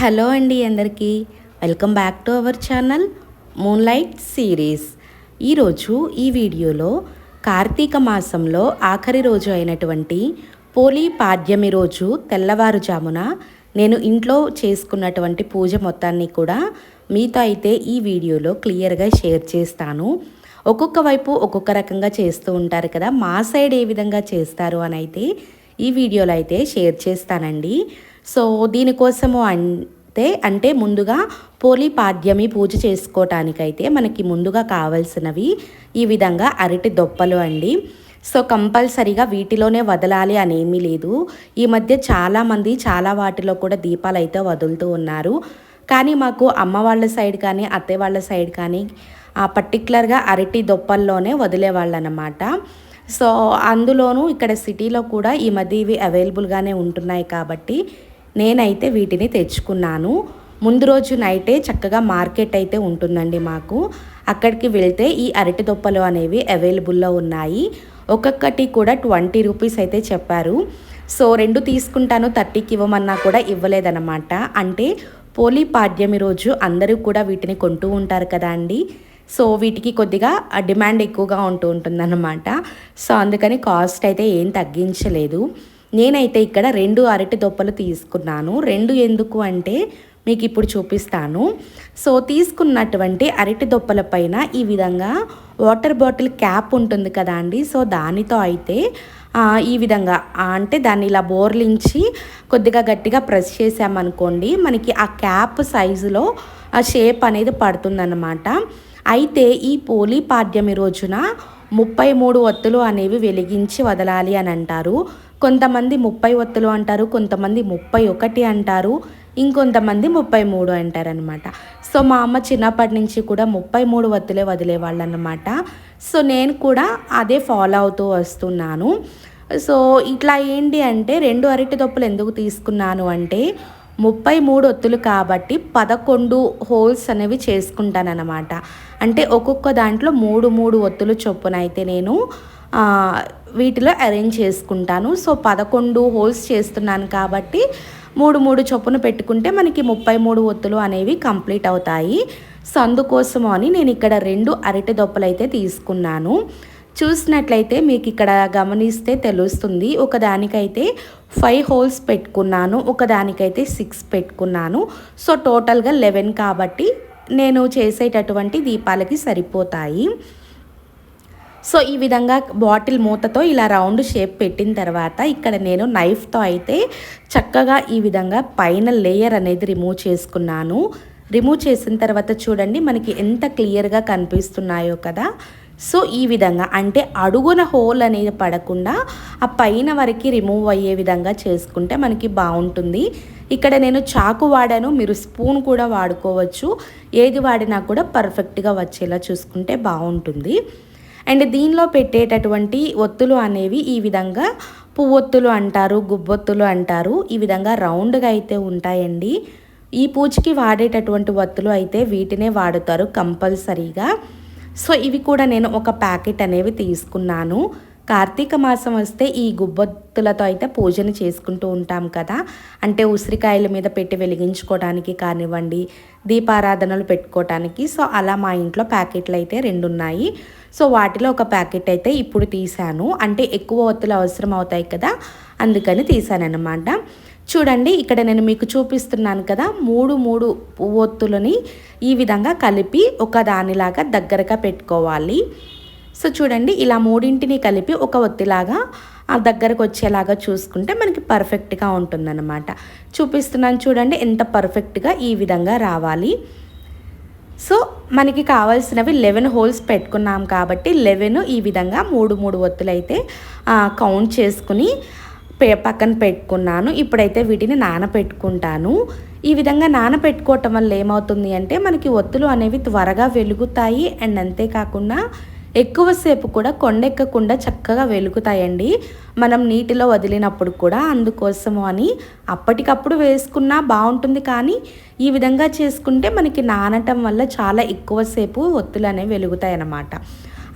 Hello అండి అందరికీ welcome back to our channel moonlight series. ఈరోజు ఈ వీడియోలో కార్తీక మాసంలో ఆఖరి రోజు అయినటువంటి పోలీ పాడ్యమి రోజు తెల్లవారుజామున నేను ఇంట్లో చేసుకున్నటువంటి పూజ మొత్తాన్ని కూడా మీతో అయితే ఈ వీడియోలో క్లియర్గా షేర్ చేస్తాను. ఒక్కొక్క వైపు ఒక్కొక్క రకంగా చేస్తూ ఉంటారు కదా, మా సైడ్ ఏ విధంగా చేస్తారు అని అయితే ఈ వీడియోలో అయితే షేర్ చేస్తానండి. సో దీనికోసము అంటే ముందుగా పోలీ పాడ్యమి పూజ చేసుకోవటానికైతే మనకి ముందుగా కావాల్సినవి ఈ విధంగా అరటి దొప్పలు అండి. సో కంపల్సరీగా వీటిలోనే వదలాలి అని ఏమీ లేదు. ఈ మధ్య చాలామంది చాలా వాటిలో కూడా దీపాలు అయితే వదులుతూ ఉన్నారు. కానీ మాకు అమ్మ వాళ్ళ సైడ్ కానీ అత్తయ్య వాళ్ళ సైడ్ కానీ పర్టికులర్గా అరటి దొప్పల్లోనే వదిలేవాళ్ళు అన్నమాట. సో అందులోనూ ఇక్కడ సిటీలో కూడా ఈ మధ్య ఇవి అవైలబుల్గానే ఉంటున్నాయి కాబట్టి నేనైతే వీటిని తెచ్చుకున్నాను. ముందు రోజు నైటే చక్కగా మార్కెట్ అయితే ఉంటుందండి మాకు. అక్కడికి వెళ్తే ఈ అరటి దొప్పలు అనేవి అవైలబుల్లో ఉన్నాయి. ఒక్కొక్కటి కూడా 20 రూపీస్ అయితే చెప్పారు. సో 2 తీసుకుంటాను 30కి ఇవ్వమన్నా కూడా ఇవ్వలేదన్నమాట. అంటే పోలీ పాడ్యమి రోజు అందరూ కూడా వీటిని కొంటూ ఉంటారు కదా అండి. సో వీటికి కొద్దిగా డిమాండ్ ఎక్కువగా ఉంటుందన్నమాట. సో అందుకని కాస్ట్ అయితే ఏం తగ్గించలేదు. నేనైతే ఇక్కడ 2 అరటి దొప్పలు తీసుకున్నాను. 2 ఎందుకు అంటే మీకు ఇప్పుడు చూపిస్తాను. సో తీసుకున్నటువంటి అరటి దొప్పల పైన ఈ విధంగా వాటర్ బాటిల్ క్యాప్ ఉంటుంది కదా అండి. సో దానితో అయితే ఈ విధంగా అంటే దాన్ని ఇలా బోర్లించి కొద్దిగా గట్టిగా ప్రెస్ చేసామనుకోండి, మనకి ఆ క్యాప్ సైజులో ఆ షేప్ అనేది పడుతుందన్నమాట. అయితే ఈ పోలీ పాడ్యమి రోజున 33 ఒత్తులు అనేవి వెలిగించి వదలాలి అని అంటారు. కొంతమంది 30 ఒత్తులు అంటారు, కొంతమంది 31 అంటారు, ఇంకొంతమంది 33 అంటారనమాట. సో మా అమ్మ చిన్నప్పటి నుంచి కూడా 33 ఒత్తులే వదిలేవాళ్ళు అన్నమాట. సో నేను కూడా అదే ఫాలో అవుతూ వస్తున్నాను. సో ఇట్లా ఏంటి అంటే 2 అరటి దొప్పలు ఎందుకు తీసుకున్నాను అంటే 33 ఒత్తులు కాబట్టి 11 హోల్స్ అనేవి చేసుకుంటానన్నమాట. అంటే ఒక్కొక్క దాంట్లో 3 ఒత్తులు చొప్పున అయితే నేను వీటిలో అరేంజ్ చేసుకుంటాను. సో 11 హోల్స్ చేస్తున్నాను కాబట్టి 3 చొప్పున పెట్టుకుంటే మనకి 33 ఒత్తులు అనేవి కంప్లీట్ అవుతాయి. సో అందుకోసము అని నేను ఇక్కడ 2 అరటి దొప్పలు అయితే తీసుకున్నాను. చూసినట్లయితే మీకు ఇక్కడ గమనిస్తే తెలుస్తుంది. ఒకదానికైతే 5 హోల్స్ పెట్టుకున్నాను, ఒకదానికైతే 6 పెట్టుకున్నాను. సో టోటల్గా 11 కాబట్టి నేను చేసేటటువంటి దీపాలకి సరిపోతాయి. సో ఈ విధంగా బాటిల్ మూతతో ఇలా రౌండ్ షేప్ పెట్టిన తర్వాత ఇక్కడ నేను నైఫ్తో అయితే చక్కగా ఈ విధంగా పైన లేయర్ అనేది రిమూవ్ చేసుకున్నాను. రిమూవ్ చేసిన తర్వాత చూడండి మనకి ఎంత క్లియర్గా కనిపిస్తున్నాయో కదా. సో ఈ విధంగా అంటే అడుగున హోల్ అనేది పడకుండా ఆ పైన వరకు రిమూవ్ అయ్యే విధంగా చేసుకుంటే మనకి బాగుంటుంది. ఇక్కడ నేను చాకు వాడాను, మీరు స్పూన్ కూడా వాడుకోవచ్చు. ఏది వాడినా కూడా పర్ఫెక్ట్గా వచ్చేలా చూసుకుంటే బాగుంటుంది. అండ్ దీనిలో పెట్టేటటువంటి ఒత్తులు అనేవి ఈ విధంగా పువ్వొత్తులు అంటారు, గుబ్బొత్తులు అంటారు. ఈ విధంగా రౌండ్గా అయితే ఉంటాయండి. ఈ పూజకి వాడేటటువంటి ఒత్తులు అయితే వీటినే వాడుతారు కంపల్సరీగా. సో ఇవి కూడా నేను ఒక ప్యాకెట్ అనేవి తీసుకున్నాను. కార్తీక మాసం వస్తే ఈ గుబ్బొత్తులతో అయితే పూజను చేసుకుంటూ ఉంటాం కదా. అంటే ఉసిరికాయల మీద పెట్టి వెలిగించుకోవడానికి కానివ్వండి, దీపారాధనలు పెట్టుకోవటానికి. సో అలా మా ఇంట్లో ప్యాకెట్లు అయితే 2 ఉన్నాయి. సో వాటిలో ఒక ప్యాకెట్ అయితే ఇప్పుడు తీసాను. అంటే ఎక్కువ ఒత్తులు అవసరం అవుతాయి కదా, అందుకని తీసానన్నమాట. చూడండి ఇక్కడ నేను మీకు చూపిస్తున్నాను కదా, 3 ఒత్తులని ఈ విధంగా కలిపి ఒక దానిలాగా దగ్గరగా పెట్టుకోవాలి. సో చూడండి ఇలా 3 కలిపి ఒక ఒత్తిలాగా దగ్గరకు వచ్చేలాగా చూసుకుంటే మనకి పర్ఫెక్ట్గా ఉంటుందన్నమాట. చూపిస్తున్నాను చూడండి ఎంత పర్ఫెక్ట్గా ఈ విధంగా రావాలి. సో మనకి కావాల్సినవి 11 హోల్స్ పెట్టుకున్నాం కాబట్టి 11 ఈ విధంగా 3 ఒత్తులు అయితే కౌంట్ చేసుకుని పక్కన పెట్టుకున్నాను. ఇప్పుడైతే వీటిని నానపెట్టుకుంటాను. ఈ విధంగా నానపెట్టుకోవటం వల్ల ఏమవుతుంది అంటే మనకి ఒత్తులు అనేవి త్వరగా వెలుగుతాయి. అండ్ అంతేకాకుండా ఎక్కువసేపు కూడా కొండెక్కకుండా చక్కగా వెలుగుతాయండి మనం నీటిలో వదిలినప్పుడు కూడా. అందుకోసము అని అప్పటికప్పుడు వేసుకున్నా బాగుంటుంది, కానీ ఈ విధంగా చేసుకుంటే మనకి నానటం వల్ల చాలా ఎక్కువసేపు ఒత్తులు అనేవి వెలుగుతాయి అన్నమాట.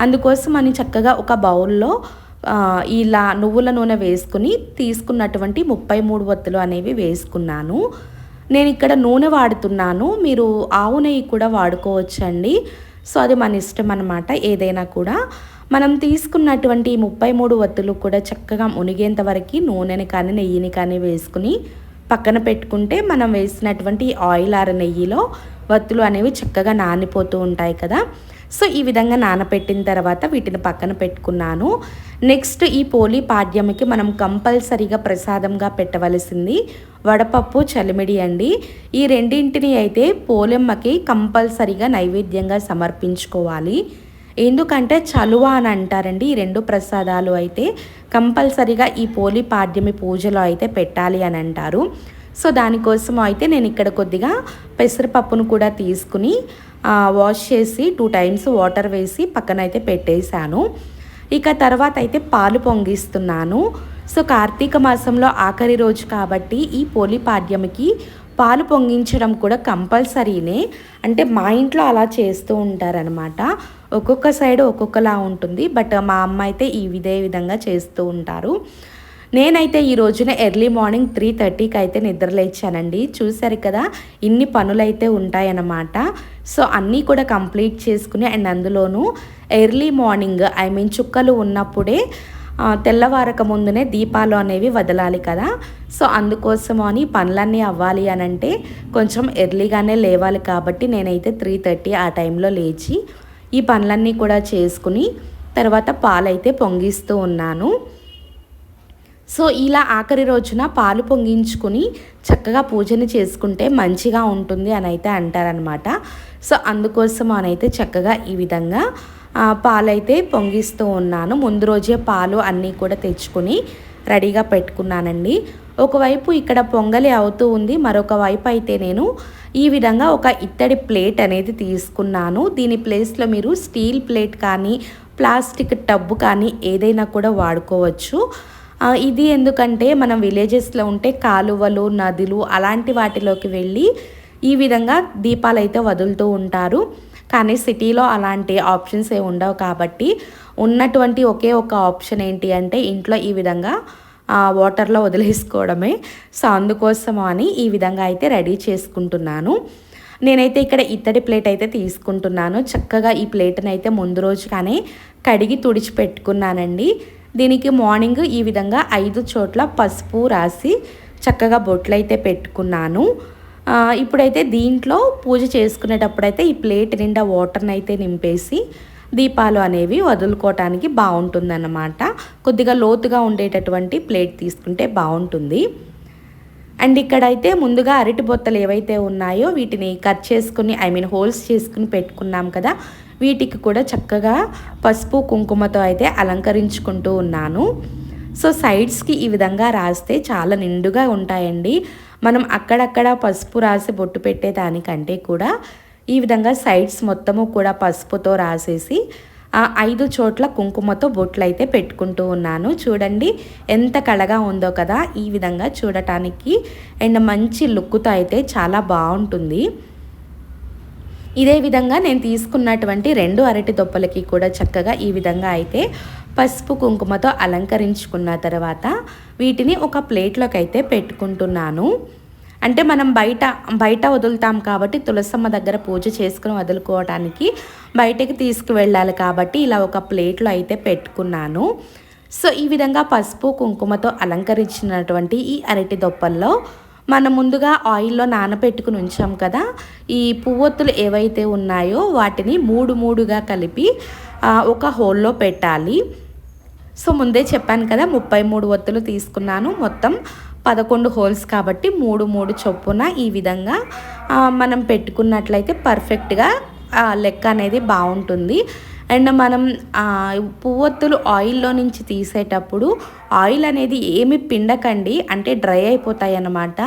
అందుకోసం అని చక్కగా ఒక బౌల్లో ఇలా నువ్వుల నూనె వేసుకుని తీసుకున్నటువంటి 33 ఒత్తులు అనేవి వేసుకున్నాను. నేను ఇక్కడ నూనె వాడుతున్నాను, మీరు ఆవు నెయ్యి కూడా వాడుకోవచ్చండి. సో అది మన ఇష్టం అన్నమాట. ఏదైనా కూడా మనం తీసుకున్నటువంటి 33 వత్తులు కూడా చక్కగా మునిగేంత వరకు నూనెని కానీ నెయ్యిని కానీ వేసుకుని పక్కన పెట్టుకుంటే మనం వేసినటువంటి ఆయిల్ నెయ్యిలో వత్తులు అనేవి చక్కగా నానిపోతూ ఉంటాయి కదా. సో ఈ విధంగా నానపెట్టిన తర్వాత వీటిని పక్కన పెట్టుకున్నాను. నెక్స్ట్ ఈ పోలీ పాడ్యమికి మనం కంపల్సరీగా ప్రసాదంగా పెట్టవలసింది వడపప్పు చలిమిడి అండి. ఈ రెండింటిని అయితే పోలెమ్మకి కంపల్సరీగా నైవేద్యంగా సమర్పించుకోవాలి. ఎందుకంటే చలువ అని అంటారండి. ఈ రెండు ప్రసాదాలు అయితే కంపల్సరీగా ఈ పోలీ పాడ్యమి పూజలో అయితే పెట్టాలి అని అంటారు. సో దానికోసం అయితే నేను ఇక్కడ కొద్దిగా పెసరపప్పును కూడా తీసుకుని వాష్ చేసి 2 టైమ్స్ వాటర్ వేసి పక్కన అయితే పెట్టేశాను. ఇక తర్వాత అయితే పాలు పొంగిస్తున్నాను. సో కార్తీక మాసంలో ఆఖరి రోజు కాబట్టి ఈ పోలీ పాడ్యమికి పాలు పొంగించడం కూడా కంపల్సరీనే. అంటే మా ఇంట్లో అలా చేస్తూ ఉంటారనమాట. ఒక్కొక్క సైడ్ ఒక్కొక్కలా ఉంటుంది, బట్ మా అమ్మ అయితే ఇదే విధంగా చేస్తూ ఉంటారు. నేనైతే ఈ రోజున ఎర్లీ మార్నింగ్ 3:30కి అయితే నిద్రలేచానండి. చూసారు కదా, ఇన్ని పనులైతే ఉంటాయన్నమాట. సో అన్నీ కూడా కంప్లీట్ చేసుకుని అండ్ అందులోనూ ఎర్లీ మార్నింగ్ చుక్కలు ఉన్నప్పుడే తెల్లవారక ముందునే దీపాలు అనేవి వదలాలి కదా. సో అందుకోసం అని పనులన్నీ అవ్వాలి అని అంటే కొంచెం ఎర్లీగానే లేవాలి. కాబట్టి నేనైతే 3:30 ఆ టైంలో లేచి ఈ పనులన్నీ కూడా చేసుకుని తర్వాత పాలైతే పొంగిస్తూ ఉన్నాను. సో ఇలా ఆఖరి రోజున పాలు పొంగించుకుని చక్కగా పూజని చేసుకుంటే మంచిగా ఉంటుంది అని అయితే అంటారనమాట. సో అందుకోసం అనైతే చక్కగా ఈ విధంగా పాలైతే పొంగిస్తూ ఉన్నాను. ముందు రోజే పాలు అన్నీ కూడా తెచ్చుకొని రెడీగా పెట్టుకున్నానండి. ఒకవైపు ఇక్కడ పొంగలి అవుతూ ఉంది, మరొక వైపు అయితే నేను ఈ విధంగా ఒక ఇత్తడి ప్లేట్ అనేది తీసుకున్నాను. దీని ప్లేస్లో మీరు స్టీల్ ప్లేట్ కానీ ప్లాస్టిక్ టబ్బు కానీ ఏదైనా కూడా వాడుకోవచ్చు. ఇది ఎందుకంటే మనం విలేజెస్లో ఉంటే కాలువలు నదులు అలాంటి వాటిలోకి వెళ్ళి ఈ విధంగా దీపాలు అయితే వదులుతూ ఉంటారు. కానీ సిటీలో అలాంటి ఆప్షన్స్ ఏ ఉండవు కాబట్టి ఉన్నటువంటి ఒకే ఒక ఆప్షన్ ఏంటి అంటే ఇంట్లో ఈ విధంగా వాటర్లో వదిలేసుకోవడమే. సో అందుకోసం అని ఈ విధంగా అయితే రెడీ చేసుకుంటున్నాను. నేనైతే ఇక్కడ ఇత్తడి ప్లేట్ అయితే తీసుకుంటున్నాను. చక్కగా ఈ ప్లేట్ని అయితే ముందు రోజుగానే కడిగి తుడిచి పెట్టుకున్నానండి. దీనికి మార్నింగ్ ఈ విధంగా 5 చోట్ల పసుపు రాసి చక్కగా బొట్లు అయితే పెట్టుకున్నాను. ఇప్పుడైతే దీంట్లో పూజ చేసుకునేటప్పుడైతే ఈ ప్లేట్ నిండా వాటర్ని అయితే నింపేసి దీపాలు అనేవి వదులుకోవటానికి బాగుంటుందన్నమాట. కొద్దిగా లోతుగా ఉండేటటువంటి ప్లేట్ తీసుకుంటే బాగుంటుంది. అండ్ ఇక్కడైతే ముందుగా అరటి బొత్తలు ఏవైతే ఉన్నాయో వీటిని కట్ చేసుకుని హోల్స్ చేసుకుని పెట్టుకున్నాం కదా, వీటికి కూడా చక్కగా పసుపు కుంకుమతో అయితే అలంకరించుకుంటూ ఉన్నాను. సో సైడ్స్కి ఈ విధంగా రాస్తే చాలా నిండుగా ఉంటాయండి. మనం అక్కడక్కడ పసుపు రాసి బొట్టు పెట్టేదానికంటే కూడా ఈ విధంగా సైడ్స్ మొత్తము కూడా పసుపుతో రాసేసి 5 చోట్ల కుంకుమతో బొట్లు అయితే పెట్టుకుంటూ ఉన్నాను. చూడండి ఎంత కళగా ఉందో కదా. ఈ విధంగా చూడటానికి అండ్ మంచి లుక్తో అయితే చాలా బాగుంటుంది. ఇదే విధంగా నేను తీసుకున్నటువంటి 2 అరటి దొప్పలకి కూడా చక్కగా ఈ విధంగా అయితే పసుపు కుంకుమతో అలంకరించుకున్న తర్వాత వీటిని ఒక ప్లేట్లోకి అయితే పెట్టుకుంటున్నాను. అంటే మనం బయట వదులుతాం కాబట్టి తులసమ్మ దగ్గర పూజ చేసుకుని వదులుకోవడానికి బయటకి తీసుకువెళ్ళాలి కాబట్టి ఇలా ఒక ప్లేట్లో అయితే పెట్టుకున్నాను. సో ఈ విధంగా పసుపు కుంకుమతో అలంకరించినటువంటి ఈ అరటి దొప్పల్లో మనం ముందుగా ఆయిల్లో నానబెట్టుకుని ఉంచాం కదా, ఈ పువ్వొత్తులు ఏవైతే ఉన్నాయో వాటిని 3 కలిపి ఒక హోల్లో పెట్టాలి. సో ముందే చెప్పాను కదా 33 ఒత్తులు తీసుకున్నాను, మొత్తం 11 హోల్స్ కాబట్టి 3 చొప్పున ఈ విధంగా మనం పెట్టుకున్నట్లయితే పర్ఫెక్ట్గా లెక్క అనేది బాగుంటుంది. అండ్ మనం పువ్వొత్తులు ఆయిల్లో నుంచి తీసేటప్పుడు ఆయిల్ అనేది ఏమి పిండకండి, అంటే డ్రై అయిపోతాయి అన్నమాట.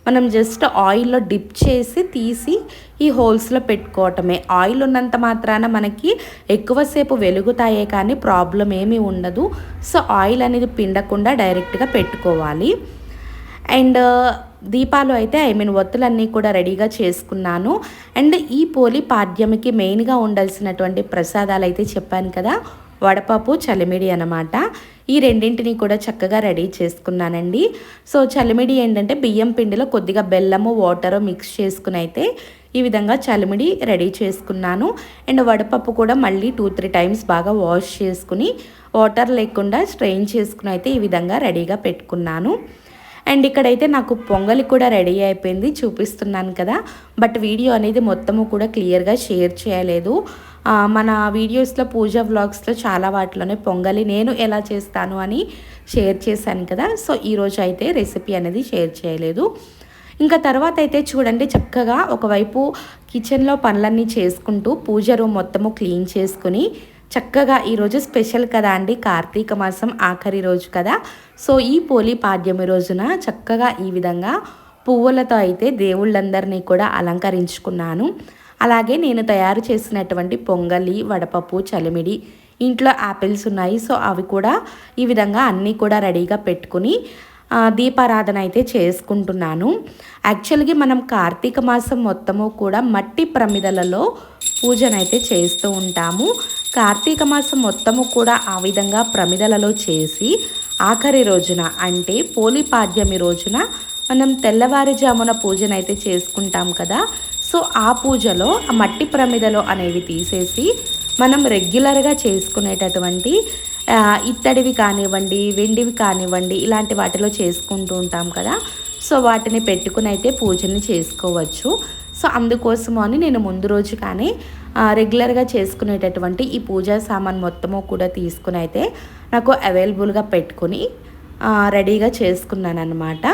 మనం జస్ట్ ఆయిల్లో డిప్ చేసి తీసి ఈ హోల్స్లో పెట్టుకోవటమే. ఆయిల్ ఉన్నంత మాత్రాన మనకి ఎక్కువసేపు వెలుగుతాయే కానీ ప్రాబ్లం ఏమీ ఉండదు. సో ఆయిల్ అనేది పిండకుండా డైరెక్ట్గా పెట్టుకోవాలి. అండ్ దీపాలు అయితే ఒత్తులన్నీ కూడా రెడీగా చేసుకున్నాను. అండ్ ఈ పోలీ పాడ్యమికి మెయిన్గా ఉండాల్సినటువంటి ప్రసాదాలు అయితే చెప్పాను కదా, వడపప్పు చలిమిడి అనమాట. ఈ రెండింటిని కూడా చక్కగా రెడీ చేసుకున్నానండి. సో చలిమిడి ఏంటంటే బియ్యం పిండిలో కొద్దిగా బెల్లము వాటర్ మిక్స్ చేసుకుని అయితే ఈ విధంగా చలిమిడి రెడీ చేసుకున్నాను. అండ్ వడపప్పు కూడా మళ్ళీ 2-3 టైమ్స్ బాగా వాష్ చేసుకుని వాటర్ లేకుండా స్ట్రెయిన్ చేసుకుని అయితే ఈ విధంగా రెడీగా పెట్టుకున్నాను. అండ్ ఇక్కడైతే నాకు పొంగలి కూడా రెడీ అయిపోయింది, చూపిస్తున్నాను కదా. బట్ వీడియో అనేది మొత్తము కూడా క్లియర్గా షేర్ చేయలేదు. మన వీడియోస్లో పూజ వ్లాగ్స్లో చాలా వాటిలోనే పొంగలి నేను ఎలా చేస్తాను అని షేర్ చేశాను కదా. సో ఈరోజు అయితే రెసిపీ అనేది షేర్ చేయలేదు. ఇంకా తర్వాత అయితే చూడండి చక్కగా ఒకవైపు కిచెన్లో పనులన్నీ చేసుకుంటూ పూజ రూమ్ మొత్తము క్లీన్ చేసుకుని చక్కగా ఈరోజు స్పెషల్ కదా అండి, కార్తీక మాసం ఆఖరి రోజు కదా. సో ఈ పోలి పాడ్యమి రోజున చక్కగా ఈ విధంగా పువ్వులతో అయితే దేవుళ్ళందరినీ కూడా అలంకరించుకున్నాను. అలాగే నేను తయారు చేసినటువంటి పొంగలి, వడపప్పు, చలిమిడి, ఇంట్లో యాపిల్స్ ఉన్నాయి. సో అవి కూడా ఈ విధంగా అన్నీ కూడా రెడీగా పెట్టుకుని దీపారాధన అయితే చేసుకుంటున్నాను. యాక్చువల్గా మనం కార్తీక మాసం మొత్తము కూడా మట్టి ప్రమిదలలో పూజనైతే చేస్తూ ఉంటాము. కార్తీక మాసం మొత్తము కూడా ఆ విధంగా ప్రమిదలలో చేసి ఆఖరి రోజున అంటే పోలిపాడ్యమి రోజున మనం తెల్లవారుజామున పూజనైతే చేసుకుంటాం కదా. సో ఆ పూజలో ఆ మట్టి ప్రమిదలో అనేవి తీసేసి మనం రెగ్యులర్గా చేసుకునేటటువంటి ఇత్తడివి కానివ్వండి, వెండివి కానివ్వండి, ఇలాంటి వాటిలో చేసుకుంటూ ఉంటాం కదా. సో వాటిని పెట్టుకుని అయితే పూజని చేసుకోవచ్చు. సో అందుకోసము అని నేను ముందు రోజు కానీ రెగ్యులర్గా చేసుకునేటటువంటి ఈ పూజా సామాన్ మొత్తము కూడా తీసుకుని అయితే నాకు అవైలబుల్గా పెట్టుకుని రెడీగా చేసుకున్నాను అనమాట.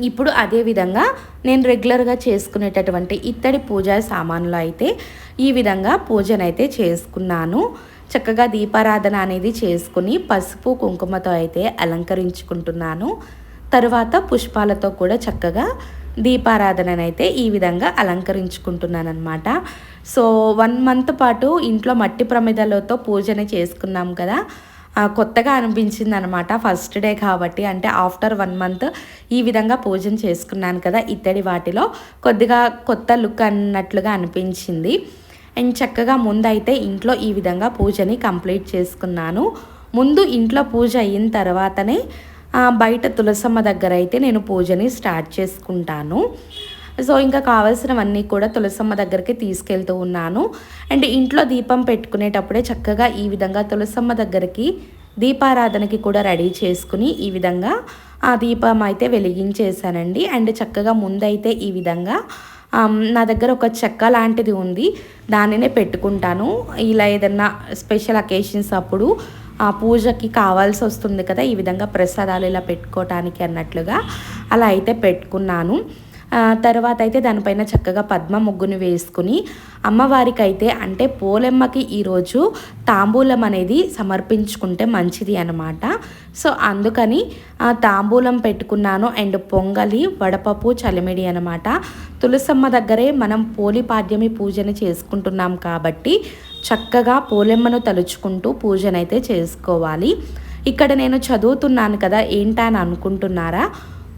ఇప్పుడు అదేవిధంగా నేను రెగ్యులర్గా చేసుకునేటటువంటి ఇత్తడి పూజా సామాన్లు అయితే ఈ విధంగా పూజనైతే చేసుకున్నాను. చక్కగా దీపారాధన అనేది చేసుకుని పసుపు కుంకుమతో అయితే అలంకరించుకుంటున్నాను. తరువాత పుష్పాలతో కూడా చక్కగా దీపారాధననైతే ఈ విధంగా అలంకరించుకుంటున్నాను అనమాట. సో 1 మంత్ పాటు ఇంట్లో మట్టి ప్రమిదలతో పూజని చేసుకున్నాం కదా. కొత్తగా అనిపించింది అనమాట ఫస్ట్ డే కాబట్టి. అంటే ఆఫ్టర్ 1 మంత్ ఈ విధంగా పూజన చేసుకున్నాను కదా ఇత్తడి వాటిలో, కొద్దిగా కొత్త లుక్ అన్నట్లుగా అనిపించింది. అండ్ చక్కగా ముందైతే ఇంట్లో ఈ విధంగా పూజని కంప్లీట్ చేసుకున్నాను. ముందు ఇంట్లో పూజ అయిన తర్వాతనే బయట తులసమ్మ దగ్గర అయితే నేను పూజని స్టార్ట్ చేసుకుంటాను. సో ఇంకా కావాల్సినవన్నీ కూడా తులసమ్మ దగ్గరికి తీసుకెళ్తూ ఉన్నాను. అండ్ ఇంట్లో దీపం పెట్టుకునేటప్పుడే చక్కగా ఈ విధంగా తులసమ్మ దగ్గరికి దీపారాధనకి కూడా రెడీ చేసుకుని ఈ విధంగా ఆ దీపం అయితే వెలిగించేసానండి. అండ్ చక్కగా ముందైతే ఈ విధంగా నా దగ్గర ఒక చెక్క లాంటిది ఉంది, దానినే పెట్టుకుంటాను. ఇలా ఏదన్నా స్పెషల్ అకేషన్స్ అప్పుడు ఆ పూజకి కావాల్సి వస్తుంది కదా, ఈ విధంగా ప్రసాదాలు ఇలా పెట్టుకోవటానికి అన్నట్లుగా అలా అయితే పెట్టుకున్నాను. తర్వాత అయితే దానిపైన చక్కగా పద్మ ముగ్గుని వేసుకుని అమ్మవారికి అయితే అంటే పోలెమ్మకి ఈరోజు తాంబూలం అనేది సమర్పించుకుంటే మంచిది అనమాట. సో అందుకని తాంబూలం పెట్టుకున్నాను. అండ్ పొంగలి, వడపప్పు, చలిమిడి అనమాట. తులసమ్మ దగ్గరే మనం పోలిపాడ్యమి పూజని చేసుకుంటున్నాం కాబట్టి చక్కగా పోలెమ్మను తలుచుకుంటూ పూజనైతే చేసుకోవాలి. ఇక్కడ నేను చదువుతున్నాను కదా ఏంటా అని అనుకుంటున్నారా,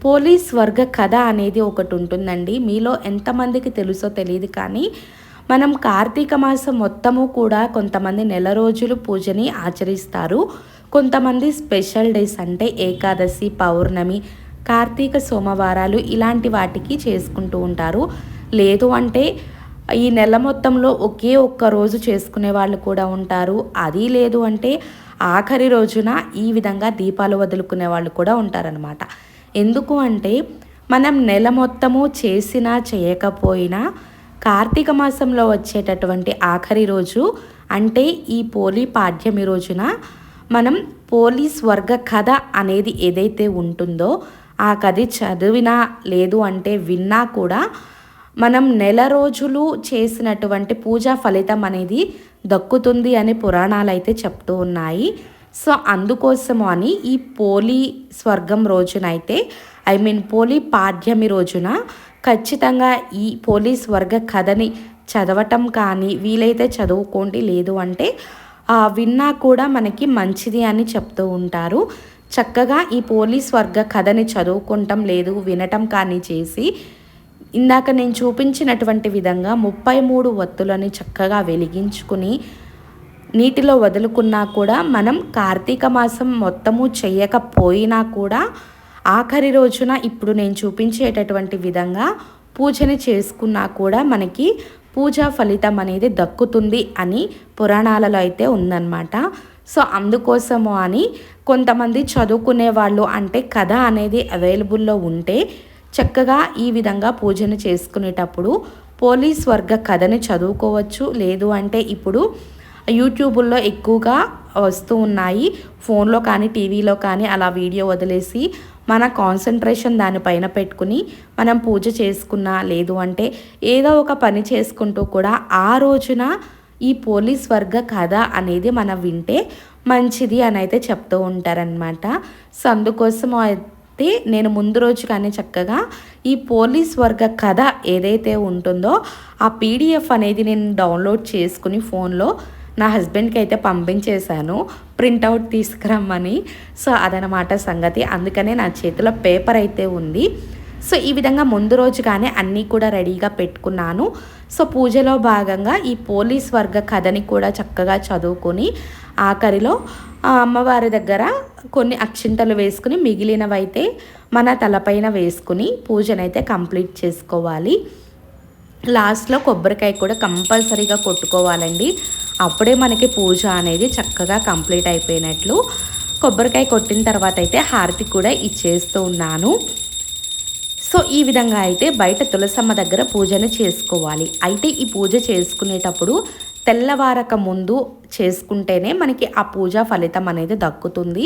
పోలీస్ వర్గ కథ అనేది ఒకటి ఉంటుందండి. మీలో ఎంతమందికి తెలుసో తెలియదు కానీ మనం కార్తీక మాసం మొత్తము కూడా కొంతమంది నెల రోజులు పూజని ఆచరిస్తారు. కొంతమంది స్పెషల్ డేస్ అంటే ఏకాదశి, పౌర్ణమి, కార్తీక సోమవారాలు ఇలాంటి వాటికి చేసుకుంటూ ఉంటారు. లేదు అంటే ఈ నెల మొత్తంలో ఒకే ఒక్క రోజు చేసుకునే వాళ్ళు కూడా ఉంటారు. అది లేదు అంటే ఆఖరి రోజున ఈ విధంగా దీపాలు వదులుకునే వాళ్ళు కూడా ఉంటారనమాట. ఎందుకు అంటే మనం నెల మొత్తము చేసినా చేయకపోయినా కార్తీక మాసంలో వచ్చేటటువంటి ఆఖరి రోజు అంటే ఈ పోలి పాడ్యమి రోజున మనం పోలీస్ వర్గ కథ అనేది ఏదైతే ఉంటుందో ఆ కథ చదివినా లేదు అంటే విన్నా కూడా మనం నెల రోజులు చేసినటువంటి పూజా ఫలితం అనేది దక్కుతుంది అని పురాణాలు అయితే చెప్తూ ఉన్నాయి. సో అందుకోసము అని ఈ పోలి స్వర్గం రోజునైతే పోలి పాడ్యమి రోజున ఖచ్చితంగా ఈ పోలీస్ వర్గ కథని చదవటం కానీ వీలైతే చదువుకోండి, లేదు అంటే విన్నా కూడా మనకి మంచిది అని చెప్తూ ఉంటారు. చక్కగా ఈ పోలీస్ వర్గ కథని చదువుకుంటాం లేదు వినటం కానీ చేసి ఇందాక నేను చూపించినటువంటి విధంగా 33 ఒత్తులని చక్కగా వెలిగించుకుని నీటిలో వదులుకున్నా కూడా మనం కార్తీక మాసం మొత్తము చేయకపోయినా కూడా ఆఖరి రోజున ఇప్పుడు నేను చూపించేటటువంటి విధంగా పూజని చేసుకున్నా కూడా మనకి పూజా ఫలితం అనేది దక్కుతుంది అని పురాణాలలో అయితే ఉందన్నమాట. సో అందుకోసము అని కొంతమంది చదువుకునే వాళ్ళు అంటే కథ అనేది అవైలబుల్లో ఉంటే చక్కగా ఈ విధంగా పూజను చేసుకునేటప్పుడు పోలీస్ వర్గ కథని చదువుకోవచ్చు. లేదు అంటే ఇప్పుడు యూట్యూబుల్లో ఎక్కువగా వస్తూ ఉన్నాయి. ఫోన్లో కానీ టీవీలో కానీ అలా వీడియో వదిలేసి మన కాన్సన్ట్రేషన్ దానిపైన పెట్టుకుని మనం పూజ చేసుకున్నా, లేదు అంటే ఏదో ఒక పని చేసుకుంటూ కూడా ఆ రోజున ఈ పోలీస్ వర్గ కథ అనేది మనం వింటే మంచిది అని అయితే చెప్తూ ఉంటారనమాట. సో అందుకోసం అయితే నేను ముందు రోజు కానీ చక్కగా ఈ పోలీస్ వర్గ కథ ఏదైతే ఉంటుందో ఆ పీడిఎఫ్ అనేది నేను డౌన్లోడ్ చేసుకుని ఫోన్లో నా హస్బెండ్కి అయితే పంపించేశాను ప్రింటౌట్ తీసుకురమ్మని. సో అదనమాట సంగతి. అందుకనే నా చేతిలో పేపర్ అయితే ఉంది. సో ఈ విధంగా ముందు రోజు కానీ అన్నీ కూడా రెడీగా పెట్టుకున్నాను. సో పూజలో భాగంగా ఈ పోలీస్ వర్గ కథని కూడా చక్కగా చదువుకొని ఆఖరిలో అమ్మవారి దగ్గర కొన్ని అక్షింతలు వేసుకుని మిగిలినవైతే మన తలపైన వేసుకుని పూజనైతే కంప్లీట్ చేసుకోవాలి. లాస్ట్లో కొబ్బరికాయ కూడా కంపల్సరీగా కొట్టుకోవాలండి. అప్పుడే మనకి పూజ అనేది చక్కగా కంప్లీట్ అయిపోయినట్లు. కొబ్బరికాయ కొట్టిన తర్వాత అయితే హారతి కూడా ఇచ్చేస్తూ ఉన్నాను. సో ఈ విధంగా అయితే బయట తులసమ్మ దగ్గర పూజను చేసుకోవాలి. అయితే ఈ పూజ చేసుకునేటప్పుడు తెల్లవారక ముందు చేసుకుంటేనే మనకి ఆ పూజ ఫలితం అనేది దక్కుతుంది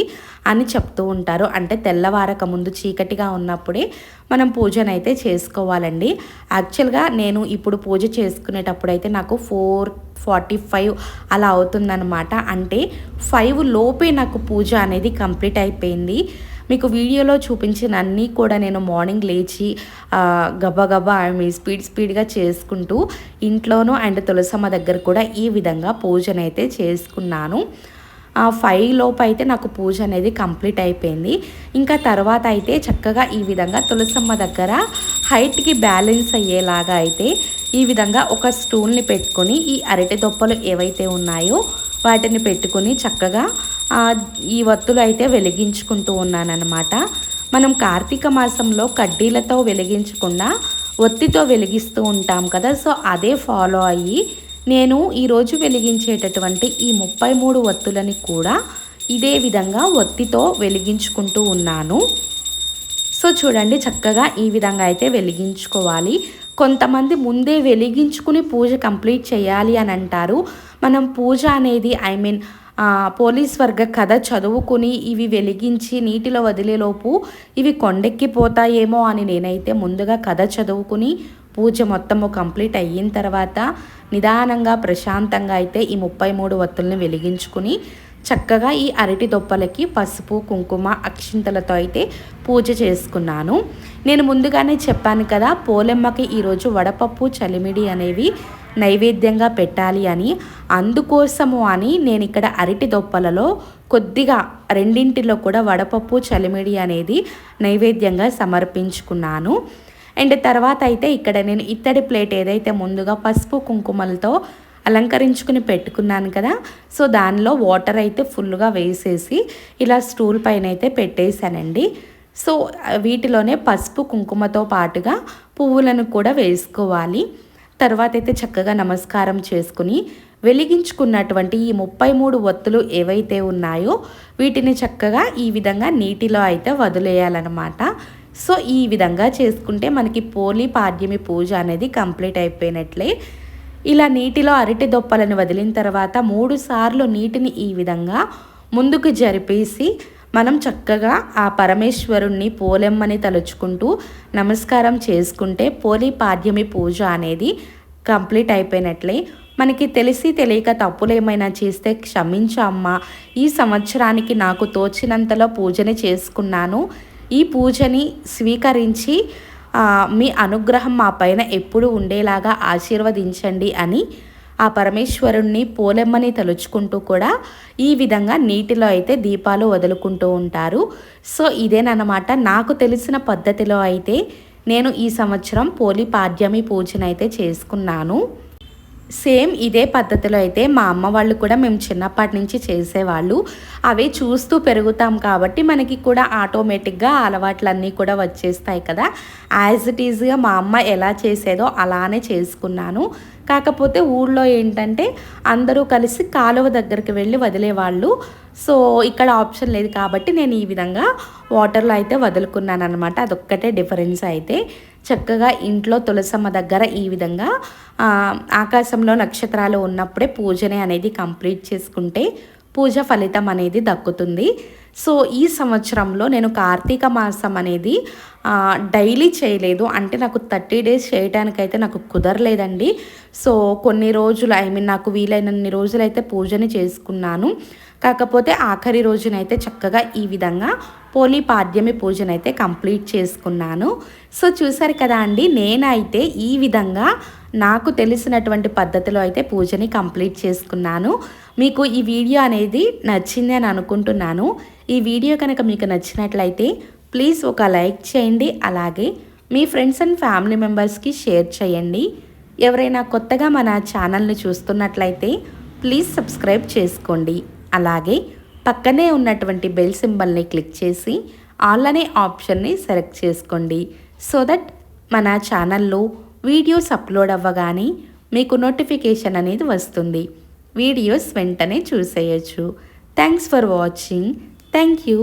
అని చెప్తూ ఉంటారు. అంటే తెల్లవారక ముందు చీకటిగా ఉన్నప్పుడే మనం పూజనైతే చేసుకోవాలండి. యాక్చువల్గా నేను ఇప్పుడు పూజ చేసుకునేటప్పుడు అయితే నాకు 4:45 అలా అవుతుందన్నమాట. అంటే 5 లోపే నాకు పూజ అనేది కంప్లీట్ అయిపోయింది. మీకు వీడియోలో చూపించిన అన్నీ కూడా నేను మార్నింగ్ లేచి గబగబా స్పీడ్గా చేసుకుంటూ ఇంట్లోనూ అండ్ తులసమ్మ దగ్గర కూడా ఈ విధంగా పూజనైతే చేసుకున్నాను. 5 లోపు అయితే నాకు పూజ అనేది కంప్లీట్ అయిపోయింది. ఇంకా తర్వాత అయితే చక్కగా ఈ విధంగా తులసమ్మ దగ్గర హైట్కి బ్యాలెన్స్ అయ్యేలాగా అయితే ఈ విధంగా ఒక స్టూల్ని పెట్టుకొని ఈ అరటి దొప్పలు ఏవైతే ఉన్నాయో వాటిని పెట్టుకొని చక్కగా ఈ వత్తులు అయితే వెలిగించుకుంటూ ఉన్నానన్నమాట. మనం కార్తీక మాసంలో కడ్డీలతో వెలిగించకుండా ఒత్తితో వెలిగిస్తూ ఉంటాం కదా. సో అదే ఫాలో అయ్యి నేను ఈరోజు వెలిగించేటటువంటి ఈ 33 వత్తులని కూడా ఇదే విధంగా ఒత్తితో వెలిగించుకుంటూ ఉన్నాను. సో చూడండి చక్కగా ఈ విధంగా అయితే వెలిగించుకోవాలి. కొంతమంది ముందే వెలిగించుకుని పూజ కంప్లీట్ చేయాలి అని అంటారు. మనం పూజ అనేది పోలీస్ వర్గ కథ చదువుకుని ఇవి వెలిగించి నీటిలో వదిలేలోపు ఇవి కొండెక్కిపోతాయేమో అని నేనైతే ముందుగా కథ చదువుకుని పూజ మొత్తము కంప్లీట్ అయిన తర్వాత నిదానంగా ప్రశాంతంగా అయితే ఈ 33 వత్తుల్ని వెలిగించుకుని చక్కగా ఈ అరటి దొప్పలకి పసుపు కుంకుమ అక్షింతలతో అయితే పూజ చేసుకున్నాను. నేను ముందుగానే చెప్పాను కదా పోలెమ్మకి ఈరోజు వడపప్పు చలిమిడి అనేవి నైవేద్యంగా పెట్టాలి అని. అందుకోసము అని నేను ఇక్కడ అరటి దొప్పలలో కొద్దిగా రెండింటిలో కూడా వడపప్పు చలిమిడి అనేది నైవేద్యంగా సమర్పించుకున్నాను. అండ్ తర్వాత అయితే ఇక్కడ నేను ఇత్తడి ప్లేట్ ఏదైతే ముందుగా పసుపు కుంకుమలతో అలంకరించుకుని పెట్టుకున్నాను కదా. సో దానిలో వాటర్ అయితే ఫుల్గా వేసేసి ఇలా స్టూల్ పైన అయితే పెట్టేశానండి. సో వీటిలోనే పసుపు కుంకుమతో పాటుగా పువ్వులను కూడా వేసుకోవాలి. తర్వాత అయితే చక్కగా నమస్కారం చేసుకుని వెలిగించుకున్నటువంటి ఈ 33 వత్తులు ఏవైతే ఉన్నాయో వీటిని చక్కగా ఈ విధంగా నీటిలో అయితే వదిలేయాలన్నమాట. సో ఈ విధంగా చేసుకుంటే మనకి పోలి పాడ్యమి పూజ అనేది కంప్లీట్ అయిపోయినట్లే. ఇలా నీటిలో అరటి దొప్పలను వదిలిన తర్వాత 3 సార్లు నీటిని ఈ విధంగా ముందుకు జరిపేసి మనం చక్కగా ఆ పరమేశ్వరుణ్ణి పోలెమ్మని తలుచుకుంటూ నమస్కారం చేసుకుంటే పోలి పాడ్యమి పూజ అనేది కంప్లీట్ అయిపోయినట్లే. మనకి తెలిసి తెలియక తప్పులు ఏమైనా చేస్తే క్షమించు అమ్మా, ఈ సంవత్సరానికి నాకు తోచినంతలో పూజని చేసుకున్నాను, ఈ పూజని స్వీకరించి మీ అనుగ్రహం మా పైన ఎప్పుడు ఉండేలాగా ఆశీర్వదించండి అని ఆ పరమేశ్వరుణ్ణి పోలెమ్మని తలుచుకుంటూ కూడా ఈ విధంగా నీటిలో అయితే దీపాలు వదులుకుంటూ ఉంటారు. సో ఇదేనమాట నాకు తెలిసిన పద్ధతిలో అయితే నేను ఈ సంవత్సరం పోలి పాడ్యమి పూజనైతే చేసుకున్నాను. సేమ్ ఇదే పద్ధతిలో అయితే మా అమ్మ వాళ్ళు కూడా మేము చిన్నప్పటి నుంచి చేసేవాళ్ళు. అవే చూస్తూ పెరుగుతాం కాబట్టి మనకి కూడా ఆటోమేటిక్‌గా అలవాట్లన్నీ కూడా వచ్చేస్తాయి కదా! యాజ్ ఇట్ ఈజ్‌గా మా అమ్మ ఎలా చేసేదో అలానే చేసుకున్నాను. కాకపోతే ఊళ్ళో ఏంటంటే అందరూ కలిసి కాలువ దగ్గరికి వెళ్ళి వదిలేవాళ్ళు. సో, ఇక్కడ ఆప్షన్ లేదు కాబట్టి నేను ఈ విధంగా వాటర్‌లో అయితే వదులుకున్నాననమాట. అదొక్కటే డిఫరెన్స్ అయితే. చక్కగా ఇంట్లో తులసమ్మ దగ్గర ఈ విధంగా ఆకాశంలో నక్షత్రాలు ఉన్నప్పుడే పూజని అనేది కంప్లీట్ చేసుకుంటే పూజ ఫలితం అనేది దక్కుతుంది. సో ఈ సంవత్సరంలో నేను కార్తీక మాసం అనేది డైలీ చేయలేదు. అంటే నాకు 30 డేస్ చేయడానికైతే నాకు కుదరలేదండి. సో కొన్ని రోజులు నాకు వీలైనన్ని రోజులైతే పూజని చేసుకున్నాను. కాకపోతే ఆఖరి రోజునైతే చక్కగా ఈ విధంగా పోలీ పాడ్యమి పూజనైతే కంప్లీట్ చేసుకున్నాను. సో చూసారు కదా అండి, నేనైతే ఈ విధంగా నాకు తెలిసినటువంటి పద్ధతిలో అయితే పూజని కంప్లీట్ చేసుకున్నాను. మీకు ఈ వీడియో అనేది నచ్చింది అని అనుకుంటున్నాను. ఈ వీడియో కనుక మీకు నచ్చినట్లయితే ప్లీజ్ ఒక లైక్ చేయండి. అలాగే మీ ఫ్రెండ్స్ అండ్ ఫ్యామిలీ మెంబర్స్కి షేర్ చేయండి. ఎవరైనా కొత్తగా మన ఛానల్ని చూస్తున్నట్లయితే ప్లీజ్ సబ్స్క్రైబ్ చేసుకోండి. అలాగే పక్కనే ఉన్నటువంటి బెల్ సింబల్ని క్లిక్ చేసి ఆల్ అనే ఆప్షన్ని సెలెక్ట్ చేసుకోండి. సో దట్ మన ఛానల్లో వీడియోస్ అప్లోడ్ అవ్వగానే మీకు నోటిఫికేషన్ అనేది వస్తుంది. వీడియోస్ వెంటనే చూసేయచ్చు. Thanks for watching. Thank you.